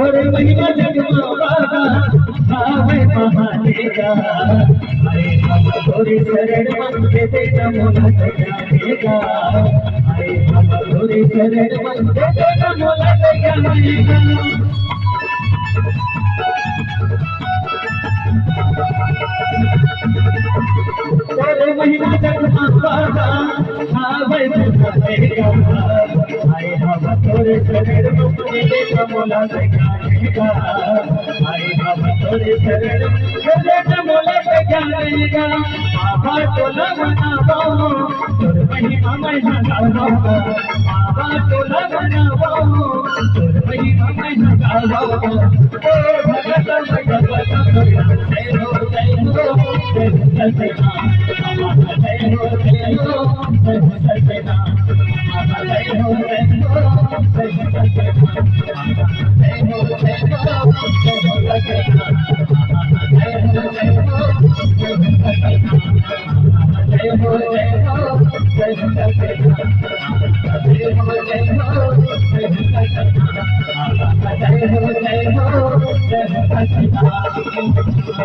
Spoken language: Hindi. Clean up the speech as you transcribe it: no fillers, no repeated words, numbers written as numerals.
और महिमा जगमागा भावे महानेगा अरे हम तोरी शरण मंगे दे नमोला जानेगा अरे हम तोरी शरण मंगे दे नमोला जानेगा और महिमा जगमागा भावे महानेगा अरे हम तोरी शरण मंगे दे नमोला जानेगा अरे हम तोरी शरण मंगे दे नमोला जानेगा बाबा तोला मनावो तोर महिमा मैं गावो बाबा तोला मनावो तोर महिमा मैं गावो ओ भगत भगत जय हो जय हो जय सजना बाबा जय हो जय हो जय सजना बाबा जय हो जय हो जय सजना जय हो जय हो जय सजना जय हो जय हो जय हो जय हो जय सजना जय हो जय हो जय सजना जय हो जय हो जय सजना